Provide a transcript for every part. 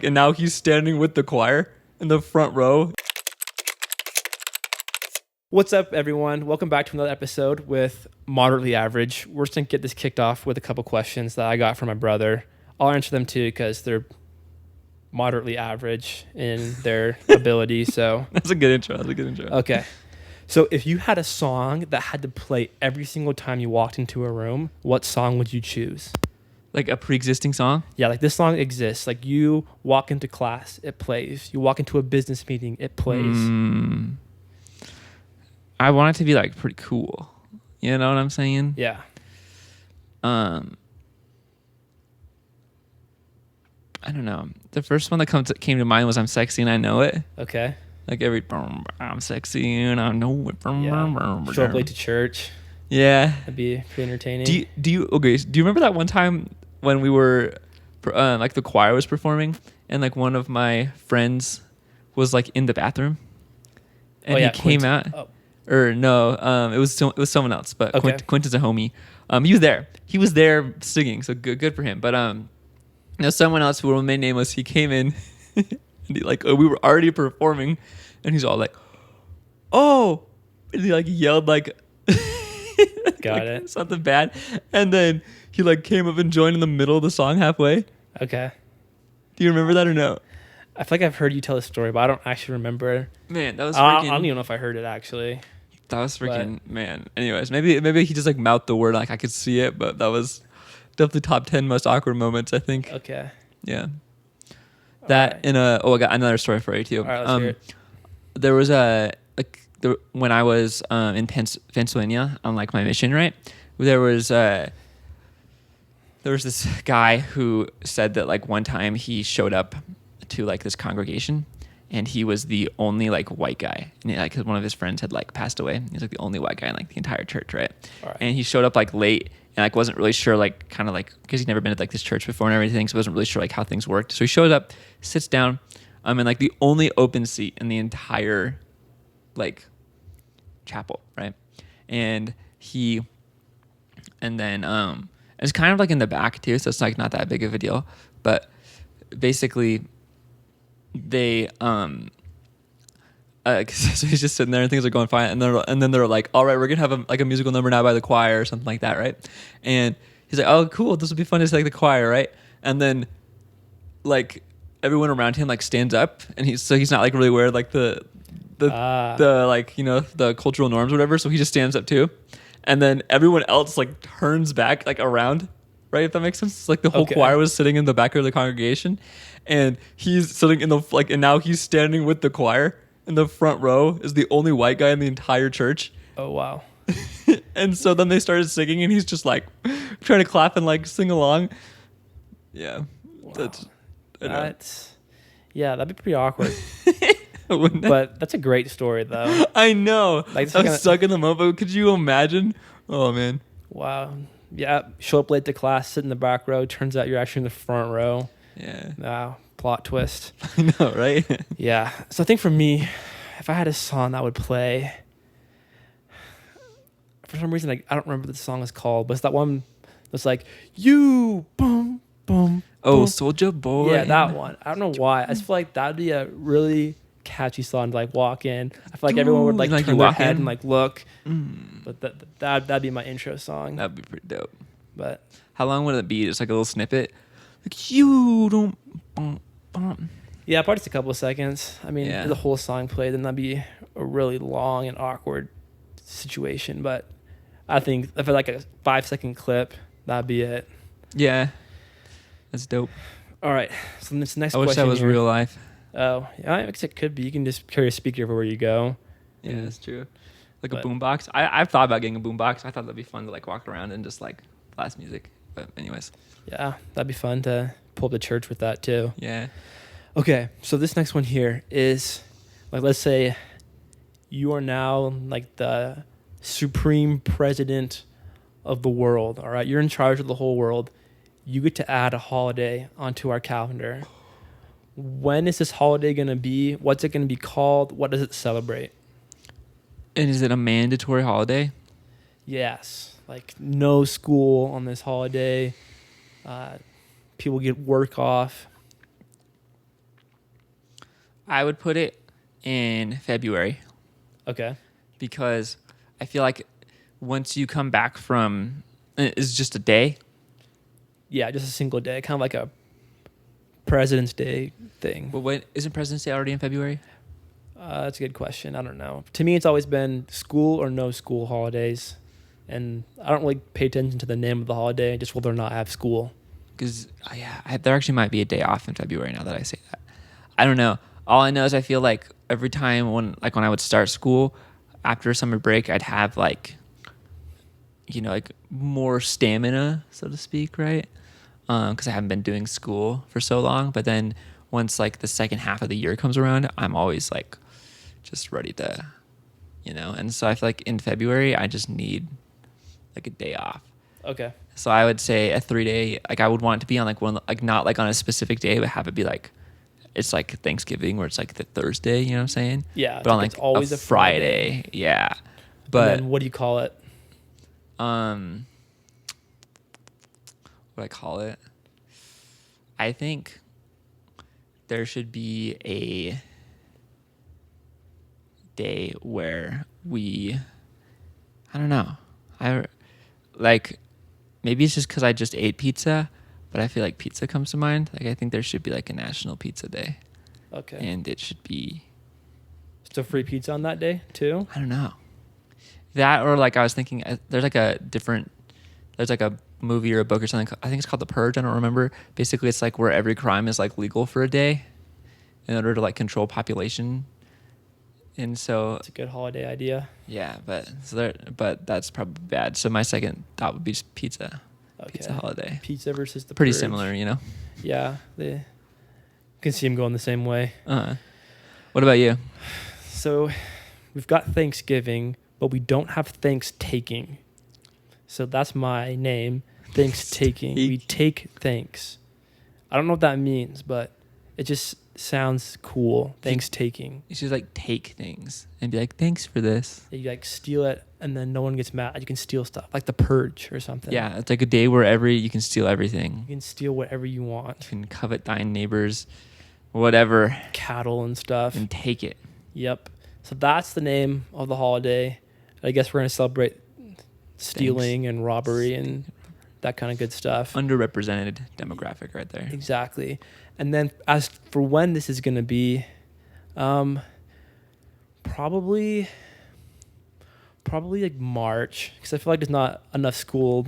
And now he's standing with the choir in the front row. What's up, everyone? Welcome back to another episode with Moderately Average. We're just going to get this kicked off with a couple questions that I got from my brother. I'll answer them too because they're moderately average in their ability. So That's a good intro. Okay. So if you had a song that had to play every single time you walked into a room, what song would you choose? Like a pre-existing song? Yeah, like this song exists. Like you walk into class, it plays. You walk into a business meeting, it plays. I want it to be like pretty cool. You know what I'm saying? Yeah. I don't know. The first one that came to mind was "I'm Sexy and I Know It." Okay. Like every "I'm sexy and I know it." Yeah. Show up late to church. Yeah. That'd be pretty entertaining. Do you remember that one time when we were like the choir was performing and like one of my friends was like in the bathroom and he came out? Or no, it was someone else, but okay. Quentin's a homie. He was there. He was there singing, so good for him. But someone else who will remain nameless. He came in, and we were already performing, and he's all like, "Oh!" And he like yelled like, "Got it." Something bad, and then he like came up and joined in the middle of the song halfway. Okay. Do you remember that or no? I feel like I've heard you tell the story, but I don't actually remember. Man, that was freaking... I don't even know if I heard it actually. That was freaking... Man. Anyways, maybe he just like mouthed the word like I could see it, but that was definitely top 10 most awkward moments, I think. Okay. Yeah. That right. I got another story for you too. All right, let's hear it. There was when I was in Pennsylvania on like my mission, right? There was this guy who said that like one time he showed up to like this congregation and he was the only like white guy, and like one of his friends had like passed away. He's like the only white guy in like the entire church, right? And he showed up like late and like wasn't really sure, like kind of like because he'd never been to like this church before and everything, so wasn't really sure like how things worked. So he shows up, sits down, and like the only open seat in the entire like chapel, right? And then it's kind of like in the back too, so it's like not that big of a deal. But basically, they so he's just sitting there and things are going fine, and then they're like, all right, we're gonna have a musical number now by the choir or something like that, right? And he's like, oh cool, this will be fun to say the choir, right? And then like everyone around him like stands up, and he's not like really aware of, like the like the cultural norms or whatever, so he just stands up too, and then everyone else like turns back like around, right? If that makes sense. It's like the whole choir was sitting in the back of the congregation, and he's sitting in the and now he's standing with the choir in the front row is the only white guy in the entire church. Oh wow. And so then they started singing, and he's just like trying to clap and like sing along. Yeah. Wow. That'd be pretty awkward. But that's a great story though. I know. Like, I was stuck in the moment. Could you imagine? Oh man. Wow. Yeah. Show up late to class, sit in the back row. Turns out you're actually in the front row. Yeah. Wow. Plot twist. I know, right? Yeah. So I think for me, if I had a song that would play, for some reason I don't remember what the song is called, but it's that one that's like, you boom boom. Oh, boom. Soldier Boy. Yeah, that one. I don't know why. I just feel like that'd be a really catchy song to like walk in. I feel like everyone would like turn their head and like look. But that'd be my intro song. That'd be pretty dope. But how long would it be? Just like a little snippet? Like you don't bum, bum. Yeah, probably just a couple of seconds. I mean, if the whole song played, then that'd be a really long and awkward situation. But I think if it's like a 5-second clip, that'd be it. Yeah. That's dope. All right. So this next question. I wish that was real life. Oh, yeah, I guess it could be. You can just carry a speaker everywhere you go. Yeah, that's true. Like a boombox. I've thought about getting a boombox. I thought that'd be fun to like walk around and just like blast music. But anyways. Yeah, that'd be fun to pull up to church with that too. Yeah. Okay, so this next one here is like, let's say you are now like the supreme president of the world. All right, you're in charge of the whole world. You get to add a holiday onto our calendar. When is this holiday going to be? What's it going to be called? What does it celebrate? And is it a mandatory holiday? Yes. Like no school on this holiday. People get work off. I would put it in February Okay. because I feel like once you come back from, it's just a day. Yeah, just a single day, kind of like a President's Day thing. But when isn't President's Day already in February? That's a good question. I don't know. To me, it's always been school or no school holidays, and I don't really pay attention to the name of the holiday, just whether or not I have school. Because there actually might be a day off in February now that I say that. I don't know. All I know is I feel like every time when I would start school after summer break, I'd have like more stamina, so to speak, right? Because I haven't been doing school for so long. But then once like the second half of the year comes around, I'm always like just ready to, And so I feel like in February I just need like a day off. Okay. So I would say a 3-day, like I would want it to be on like one, like not like on a specific day, but have it be like, it's like Thanksgiving where it's like the Thursday, you know what I'm saying? Yeah. But on like it's always a Friday. Yeah. And But then what do you call it? what do I call it? I think there should be a day where I don't know. Like maybe it's just because I just ate pizza, but I feel like pizza comes to mind. Like I think there should be like a National Pizza Day, Okay. and it should be So free pizza on that day too? I don't know that, or like I was thinking there's like a movie or a book or something. I think it's called The Purge. I don't remember. Basically, it's like where every crime is like legal for a day in order to like control population. And so It's a good holiday idea. yeah, but that's probably bad. So my second thought would be just pizza. Okay. Pizza holiday. Pizza versus the Pretty Purge. similar, Yeah. You can see them going the same way. What about you? So we've got Thanksgiving, but we don't have Thanks-taking. So that's my name, Thanks-taking. We take thanks. I don't know what that means, but it just sounds cool. Thanks-taking. You should like take things and be like, thanks for this. You like steal it, and then no one gets mad. You can steal stuff, like the Purge or something. Yeah, it's like a day where you can steal everything. You can steal whatever you want. You can covet thine neighbor's whatever. Cattle and stuff. And take it. Yep. So that's the name of the holiday. I guess we're going to celebrate stealing and robbery and that kind of good stuff. Underrepresented demographic right there. Exactly. And then as for when this is going to be, probably like March, because I feel like there's not enough school.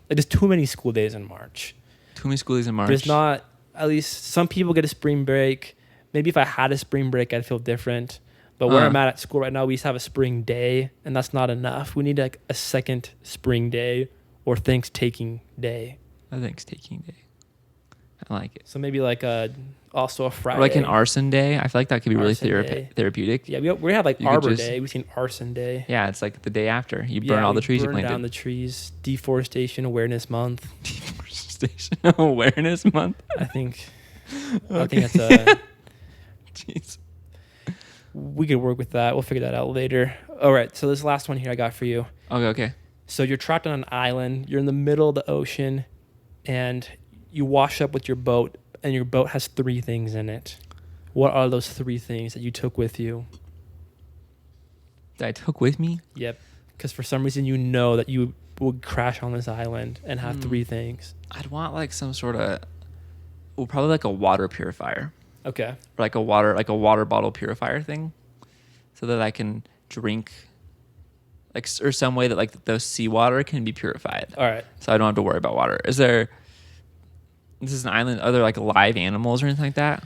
Like there's too many school days in March. Too many school days in March. There's not, at least some people get a spring break. Maybe if I had a spring break, I'd feel different. But where I'm at school right now, we just have a spring day, and that's not enough. We need like a second spring day or Thanks-taking day. A Thanks-taking day. I like it. So maybe like also a Friday. Or like an arson day. I feel like that could be really therapeutic. Yeah, we have like You could Arbor just- Day. We've seen Arson Day. Yeah, it's like the day after. You burn all the trees you burn planted. down the trees. Deforestation Awareness Month. Deforestation Awareness Month. I think that's a... Jeez. We could work with that. We'll figure that out later. All right, so this last one here I got for you. Okay. So you're trapped on an island. You're in the middle of the ocean, and you wash up with your boat, and your boat has 3 things in it. What are those 3 things that you took with you? That I took with me? Yep. Because for some reason you know that you would crash on this island and have 3 things. I'd want like some sort of, probably like a water purifier. Okay. Or like a water bottle purifier thing, so that I can drink, or some way that like the seawater can be purified. All right. So I don't have to worry about water. This is an island. Are there like live animals or anything like that?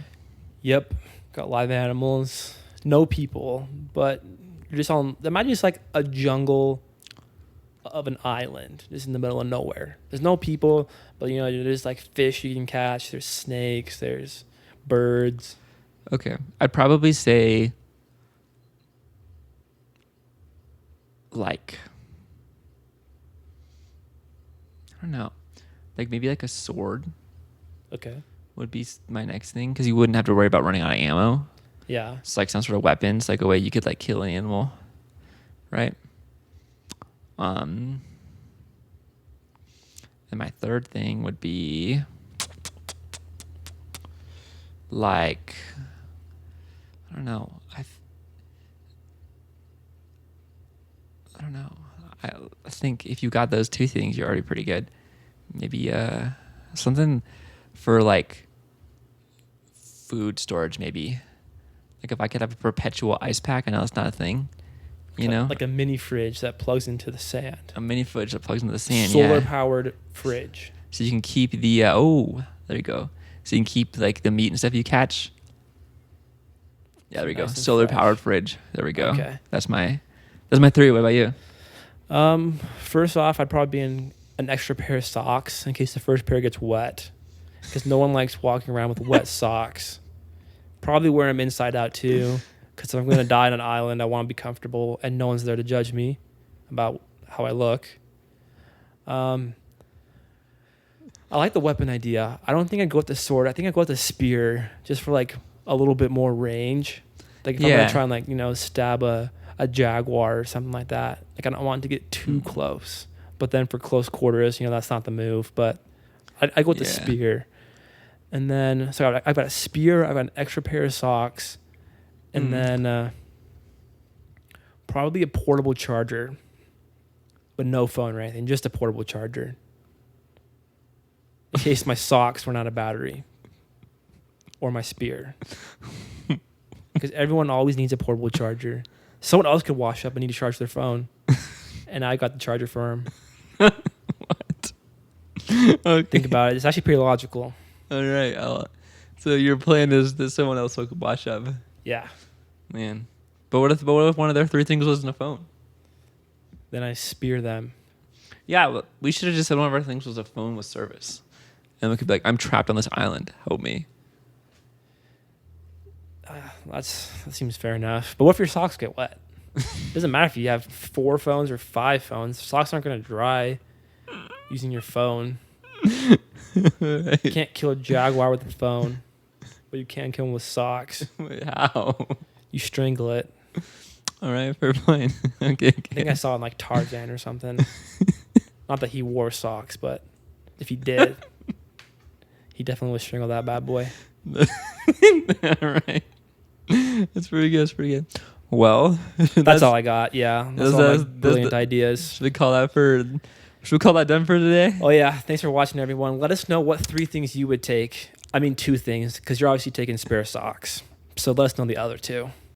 Yep. Got live animals. No people, but you're just imagine just like a jungle of an island, just in the middle of nowhere. There's no people, but there's like fish you can catch. There's snakes. There's birds. Okay. I'd probably say like, I don't know, like maybe like a sword Okay. would be my next thing, because you wouldn't have to worry about running out of ammo. Yeah. It's like some sort of weapon. It's like a way you could like kill an animal, right? And my third thing would be like, I I don't know. I don't know. I think if you got those two things, you're already pretty good. Maybe something for like food storage, maybe. Like if I could have a perpetual ice pack, I know it's not a thing. You know, like a mini fridge that plugs into the sand. A mini fridge that plugs into the sand. Solar yeah. powered fridge. So you can keep the there you go. So you can keep like the meat and stuff you catch. Yeah, there we go. Nice and Solar fresh. powered fridge. There we go. Okay. That's my 3. What about you? First off, I'd probably be in an extra pair of socks in case the first pair gets wet, because no one likes walking around with wet socks. Probably wear them inside out too, because if I'm gonna die on an island, I want to be comfortable and no one's there to judge me about how I look. I like the weapon idea. I don't think I'd go with the sword. I think I'd go with the spear, just for like a little bit more range. Like if I'm gonna try and like stab a jaguar or something like that. Like I don't want it to get too close. But then for close quarters, that's not the move. But I go with the spear. And then so I've got a spear. I've got an extra pair of socks, and then probably a portable charger, but no phone or anything. Just a portable charger. In case my socks run out of battery, or my spear, because everyone always needs a portable charger. Someone else could wash up and need to charge their phone, and I got the charger for them. What? Okay. Think about it. It's actually pretty logical. All right. So your plan is that someone else will wash up. Yeah. Man. But what if one of their 3 things wasn't a phone? Then I spear them. Yeah, well, we should have just said one of our things was a phone with service. And we could be like, I'm trapped on this island. Help me. That seems fair enough. But what if your socks get wet? It doesn't matter if you have 4 phones or 5 phones. Socks aren't going to dry using your phone. You can't kill a jaguar with a phone, but you can kill him with socks. Wait, how? You strangle it. All right, fair point. Okay. I think I saw it in like Tarzan or something. Not that he wore socks, but if he did, he definitely would strangle that bad boy. All right. That's pretty good. Well, that's all I got. Yeah, that's all my brilliant ideas. Should we call that done for today? Oh yeah, thanks for watching, everyone. Let us know what 3 things you would take. I mean 2 things, because you're obviously taking spare socks. So let us know the other 2.